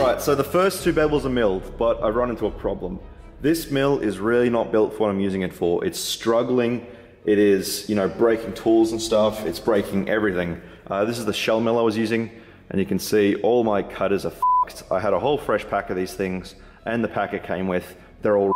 Alright, so the first two bevels are milled, but I've run into a problem. This mill is really not built for what I'm using it for. It's struggling. It is, you know, breaking tools and stuff. It's breaking everything. This is the shell mill I was using, and you can see all my cutters are f***ed. I had a whole fresh pack of these things, and the pack it came with, they're all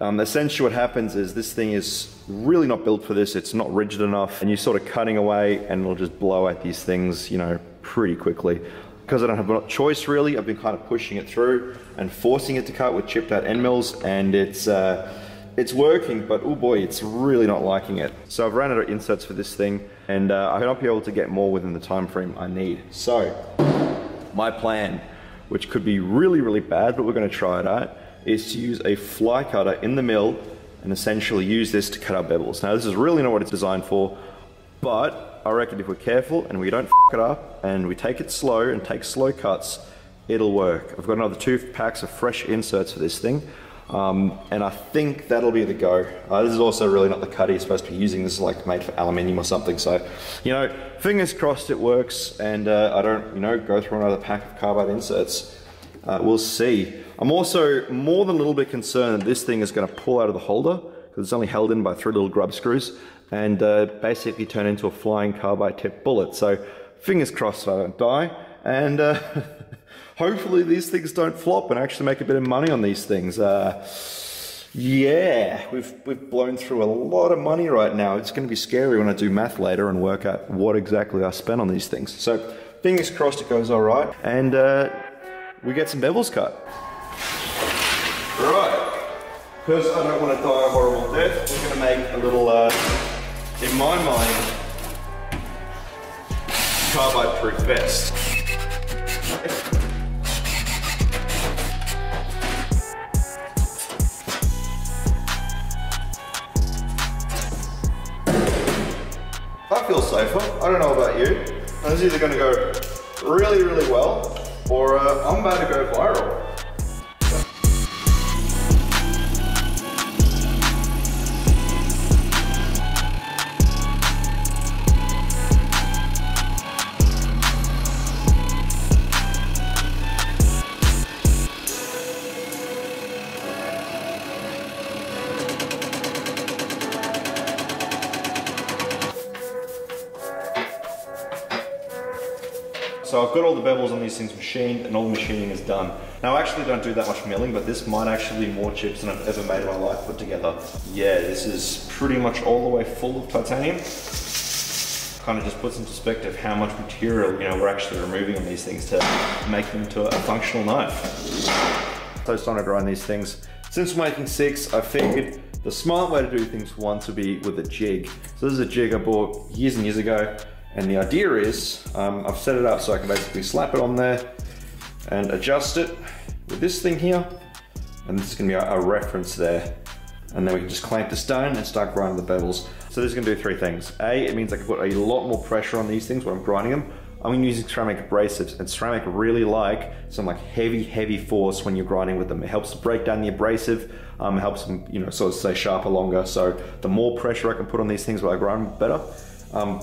essentially what happens is this thing is really not built for this. It's not rigid enough, and you're sort of cutting away, and it'll just blow at these things, you know, pretty quickly. Because I don't have a choice really, I've been kind of pushing it through and forcing it to cut with chipped out end mills, and it's working, but oh boy, it's really not liking it. So I've ran out of inserts for this thing, and I hope I'll be able to get more within the time frame I need. So my plan, which could be really, really bad, but we're going to try it out, is to use a fly cutter in the mill and essentially use this to cut our bevels. Now this is really not what it's designed for, but I reckon if we're careful and we don't f it up and we take it slow and take slow cuts, it'll work. I've got another 2 packs of fresh inserts for this thing, and I think that'll be the go. This is also really not the cutter you're supposed to be using. This is like made for aluminium or something, so, you know, fingers crossed it works, and I don't, you know, go through another pack of carbide inserts. We'll see. I'm also more than a little bit concerned that this thing is going to pull out of the holder, because it's only held in by 3 little grub screws, and basically turn into a flying carbide tipped bullet. So fingers crossed I don't die, and hopefully these things don't flop and actually make a bit of money on these things. Yeah, we've blown through a lot of money right now. It's going to be scary when I do math later and work out what exactly I spent on these things. So fingers crossed it goes all right, and we get some bevels cut. Right, because I don't want to die a horrible death, we're going to make a little, in my mind, carbide-proof vest. That feels safer. I don't know about you. This is either going to go really, really well, or I'm about to go viral. So I've got all the bevels on these things machined, and all the machining is done. Now I actually don't do that much milling, but this might actually be more chips than I've ever made in my life put together. Yeah, this is pretty much all the way full of titanium. Kind of just puts in perspective how much material, you know, we're actually removing on these things to make them into a functional knife. So I started growing these things. Since making 6, I figured the smart way to do things once would be with a jig. So this is a jig I bought years and years ago. And the idea is, I've set it up so I can basically slap it on there and adjust it with this thing here. And this is gonna be our reference there. And then we can just clamp this down and start grinding the bevels. So this is gonna do 3 things. A, it means I can put a lot more pressure on these things when I'm grinding them. I'm gonna be using ceramic abrasives, and ceramic really like some like heavy force when you're grinding with them. It helps to break down the abrasive, it helps them, you know, sort of stay sharper longer. So the more pressure I can put on these things while I grind, the better.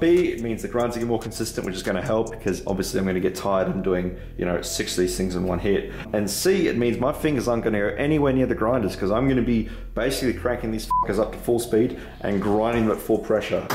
B, it means the grinds are more consistent, which is going to help because obviously I'm going to get tired and doing, you know, 6 of these things in one hit. And C, it means my fingers aren't going to go anywhere near the grinders because I'm going to be basically cranking these fuckers up to full speed and grinding them at full pressure.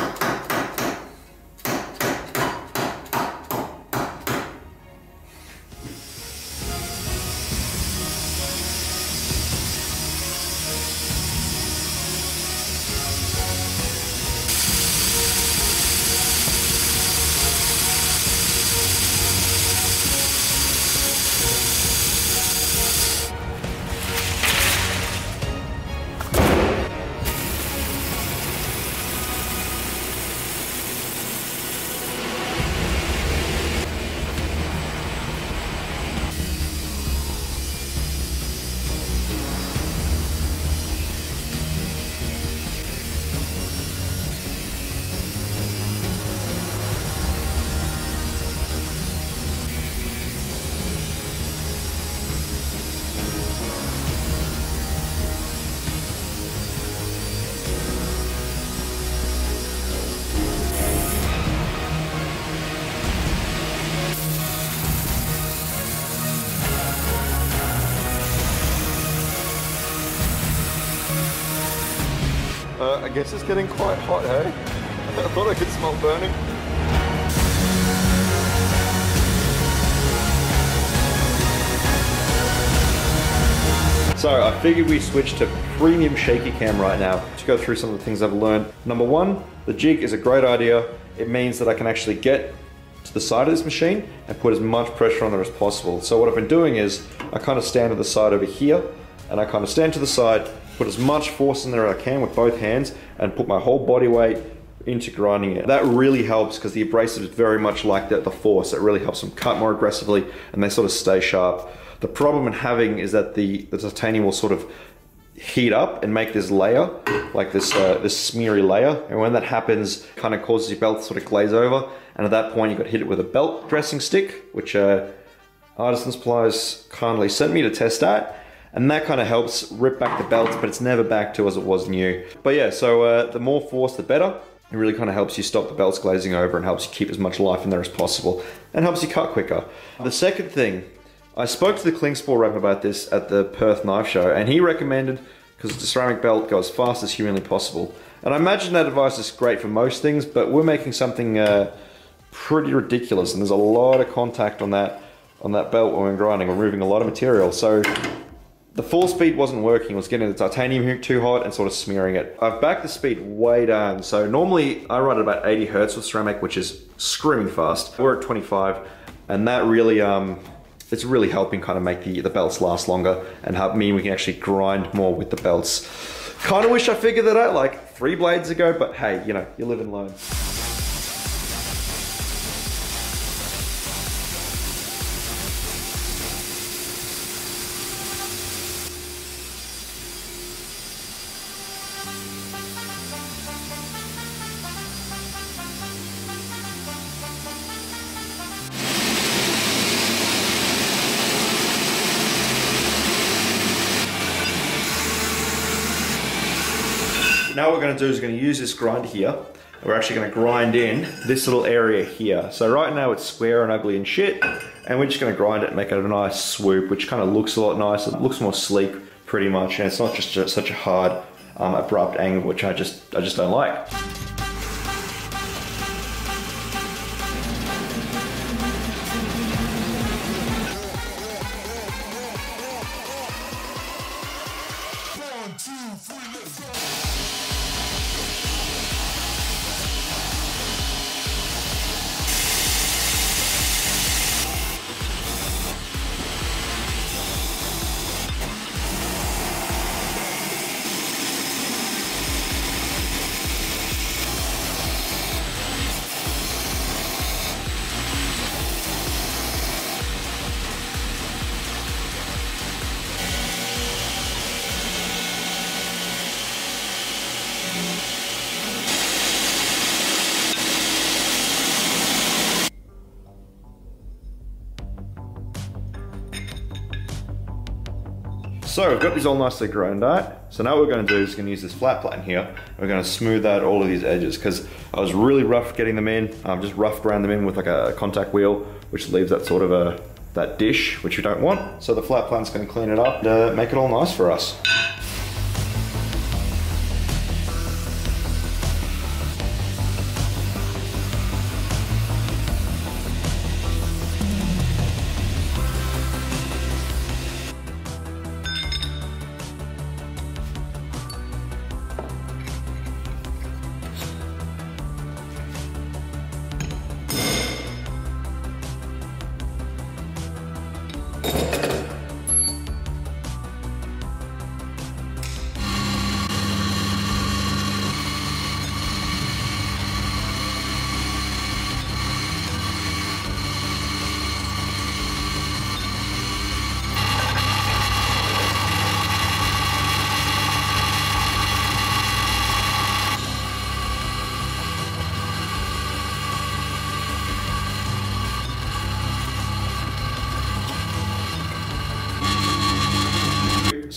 I guess it's getting quite hot, hey? I thought I could smell burning. So I figured we switch to premium shaky cam right now to go through some of the things I've learned. Number one, the jig is a great idea. It means that I can actually get to the side of this machine and put as much pressure on there as possible. So what I've been doing is I kind of stand to the side over here, and I kind of stand to the side, put as much force in there as I can with both hands, and put my whole body weight into grinding it. That really helps because the abrasive is very much like the force. It really helps them cut more aggressively and they sort of stay sharp. The problem in having is that the titanium will sort of heat up and make this layer, like this smeary layer. And when that happens, it kind of causes your belt to sort of glaze over. And at that point, you've got to hit it with a belt dressing stick, which Artisan Supplies kindly sent me to test that. And that kind of helps rip back the belt, but it's never back to as it was new. But yeah, so the more force, the better. It really kind of helps you stop the belts glazing over and helps you keep as much life in there as possible and helps you cut quicker. The second thing, I spoke to the Klingspor rep about this at the Perth Knife Show, and he recommended, because the ceramic belt goes as fast as humanly possible. And I imagine that advice is great for most things, but we're making something pretty ridiculous, and there's a lot of contact on that belt when we're grinding. We're moving a lot of material. So the full speed wasn't working. It was getting the titanium too hot and sort of smearing it. I've backed the speed way down. So normally I run at about 80 Hertz with ceramic, which is screaming fast. We're at 25, and that really, it's really helping kind of make the belts last longer and help mean we can actually grind more with the belts. Kind of wish I figured that out like 3 blades ago, but hey, you know, you live and learn. Now what we're going to do is we're going to use this grinder here. And we're actually going to grind in this little area here. So right now it's square and ugly and shit, and we're just going to grind it and make it a nice swoop, which kind of looks a lot nicer. It looks more sleek, pretty much, and it's not just such a hard, abrupt angle, which I just don't like. So we've got these all nicely ground out. So now what we're going to do is going to use this flat plane here. We're going to smooth out all of these edges because I was really rough getting them in. I've just roughed around them in with like a contact wheel, which leaves that sort of that dish, which you don't want. So the flat plane's going to clean it up and make it all nice for us.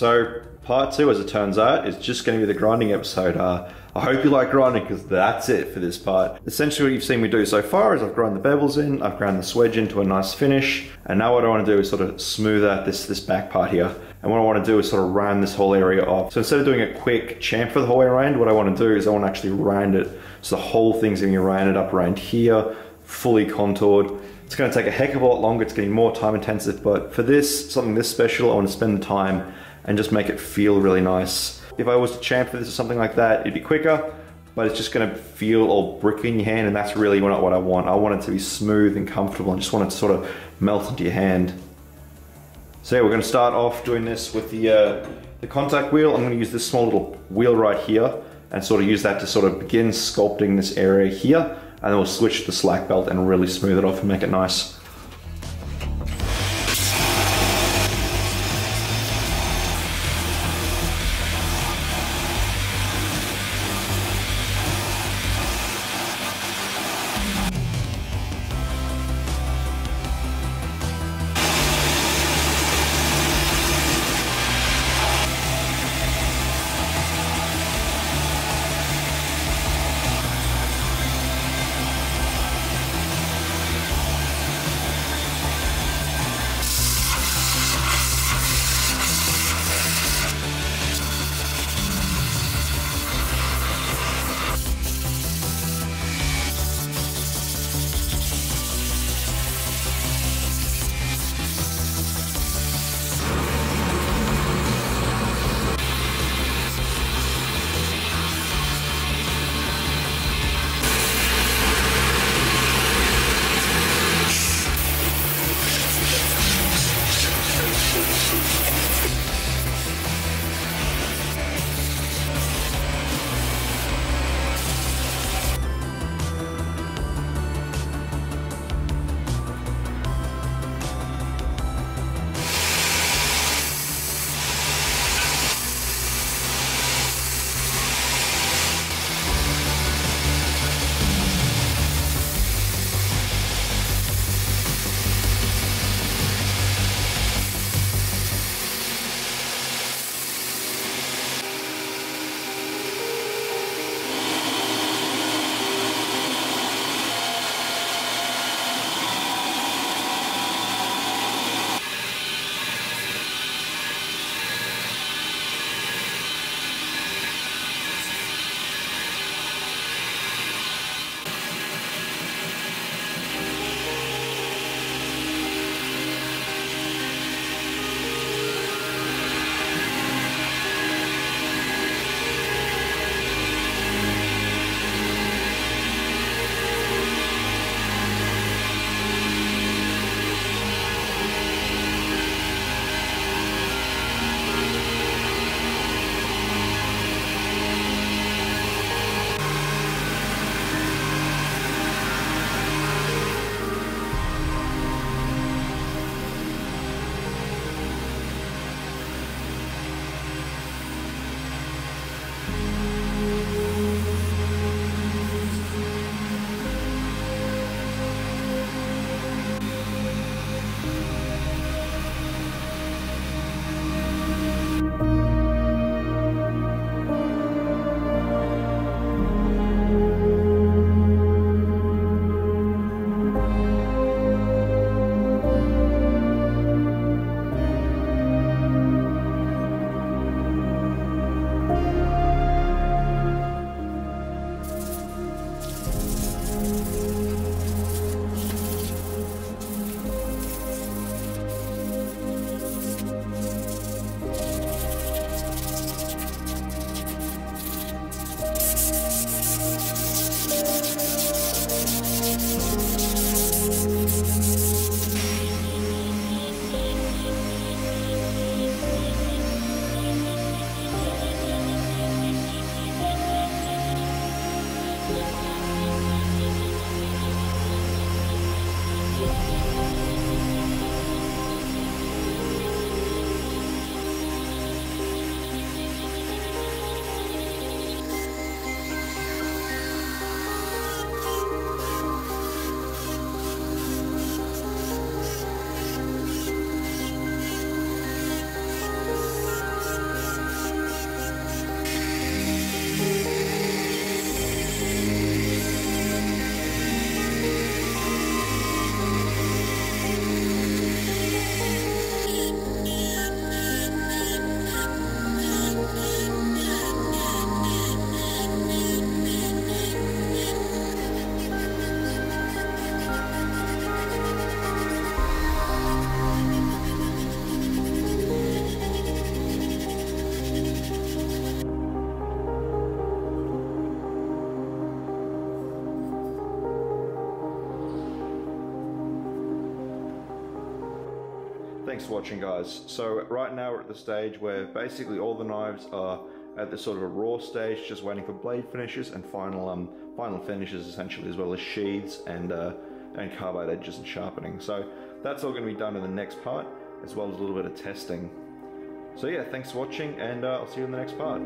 So part 2, as it turns out, is just going to be the grinding episode. I hope you like grinding, because that's it for this part. Essentially what you've seen me do so far is I've ground the bevels in, I've ground the swedge into a nice finish, and now what I want to do is sort of smooth out this back part here. And what I want to do is sort of round this whole area off. So instead of doing a quick chamfer the whole way around, what I want to do is I want to actually round it. So the whole thing's going to be rounded up around here, fully contoured. It's going to take a heck of a lot longer, it's going to be more time intensive, but for this, something this special, I want to spend the time and just make it feel really nice. If I was to chamfer this or something like that, it'd be quicker, but it's just gonna feel all bricky in your hand, and that's really not what I want. I want it to be smooth and comfortable, and just want it to sort of melt into your hand. So yeah, we're gonna start off doing this with the contact wheel. I'm gonna use this small little wheel right here, and sort of use that to sort of begin sculpting this area here, and then we'll switch to the slack belt and really smooth it off and make it nice. Thanks for watching, guys. So right now we're at the stage where basically all the knives are at this sort of a raw stage, just waiting for blade finishes and final finishes, essentially, as well as sheaths and carbide edges and sharpening. So that's all going to be done in the next part, as well as a little bit of testing. So yeah, thanks for watching, and I'll see you in the next part.